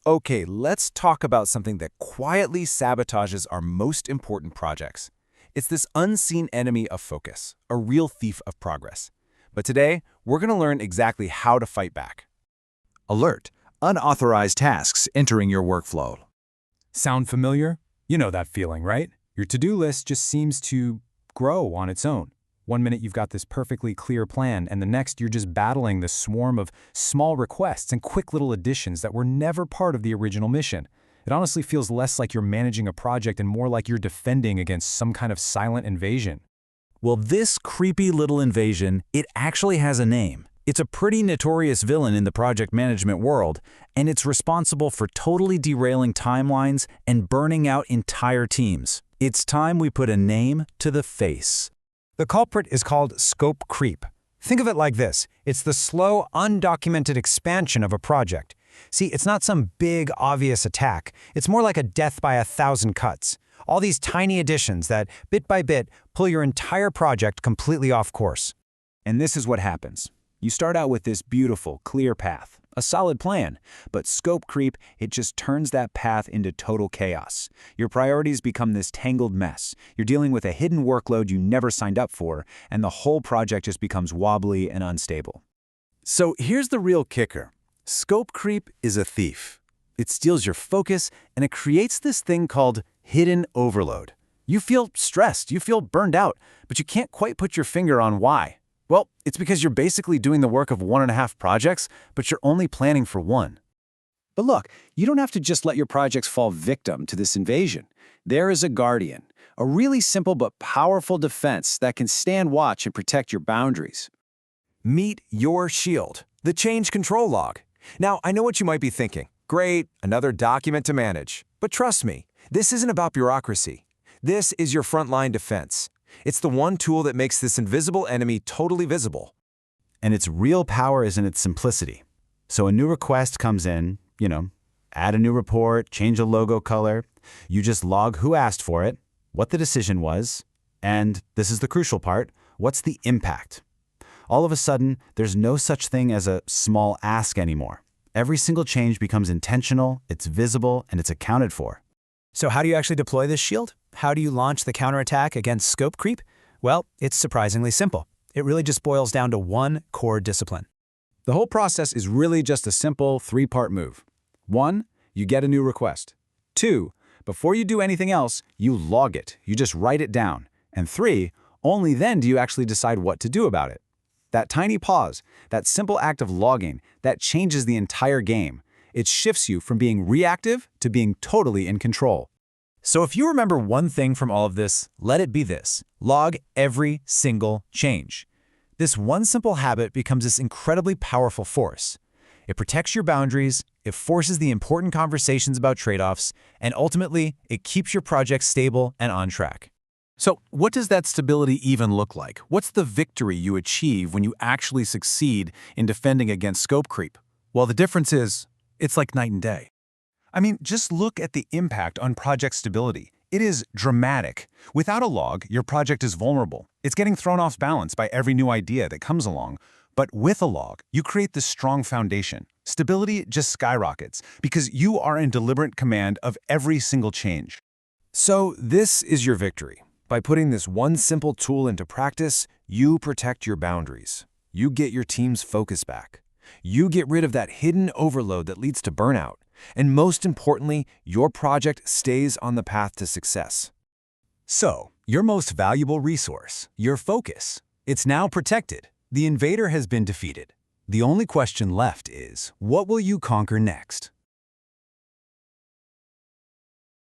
Okay, let's talk about something that quietly sabotages our most important projects. It's this unseen enemy of focus, a real thief of progress. But today, we're going to learn exactly how to fight back. Alert: unauthorized tasks entering your workflow. Sound familiar? You know that feeling, right? Your to-do list just seems to grow on its own. One minute you've got this perfectly clear plan, and the next you're just battling the swarm of small requests and quick little additions that were never part of the original mission. It honestly feels less like you're managing a project and more like you're defending against some kind of silent invasion. Well, this creepy little invasion, it actually has a name. It's a pretty notorious villain in the project management world, and it's responsible for totally derailing timelines and burning out entire teams. It's time we put a name to the face. The culprit is called scope creep. Think of it like this. It's the slow, undocumented expansion of a project. See, it's not some big, obvious attack. It's more like a death by 1,000 cuts. All these tiny additions that, bit by bit, pull your entire project completely off course. And this is what happens. You start out with this beautiful, clear path, a solid plan, but scope creep, it just turns that path into total chaos. Your priorities become this tangled mess. You're dealing with a hidden workload you never signed up for, and the whole project just becomes wobbly and unstable. So here's the real kicker. Scope creep is a thief. It steals your focus, and it creates this thing called hidden overload. You feel stressed, you feel burned out, but you can't quite put your finger on why. Well, it's because you're basically doing the work of 1.5 projects, but you're only planning for one. But look, you don't have to just let your projects fall victim to this invasion. There is a guardian, a really simple but powerful defense that can stand watch and protect your boundaries. Meet your shield, the change control log. Now, I know what you might be thinking. Great, another document to manage. But trust me, this isn't about bureaucracy. This is your frontline defense. It's the one tool that makes this invisible enemy totally visible. And its real power is in its simplicity. So a new request comes in, add a new report, change a logo color. You just log who asked for it, what the decision was, and this is the crucial part, what's the impact? All of a sudden, there's no such thing as a small ask anymore. Every single change becomes intentional, it's visible, and it's accounted for. So how do you actually deploy this shield? How do you launch the counterattack against scope creep? Well, it's surprisingly simple. It really just boils down to one core discipline. The whole process is really just a simple 3-part move. 1, you get a new request. 2, before you do anything else, you log it. You just write it down. And 3, only then do you actually decide what to do about it. That tiny pause, that simple act of logging, that changes the entire game. It shifts you from being reactive to being totally in control. So if you remember one thing from all of this, let it be this: log every single change. This one simple habit becomes this incredibly powerful force. It protects your boundaries, it forces the important conversations about trade-offs, and ultimately, it keeps your project stable and on track. So what does that stability even look like? What's the victory you achieve when you actually succeed in defending against scope creep? Well, the difference is, it's like night and day. I mean, just look at the impact on project stability. It is dramatic. Without a log, your project is vulnerable. It's getting thrown off balance by every new idea that comes along. But with a log, you create this strong foundation. Stability just skyrockets because you are in deliberate command of every single change. So this is your victory. By putting this one simple tool into practice, you protect your boundaries. You get your team's focus back. You get rid of that hidden overload that leads to burnout. And most importantly, your project stays on the path to success. So, your most valuable resource, your focus, it's now protected. The invader has been defeated. The only question left is, what will you conquer next?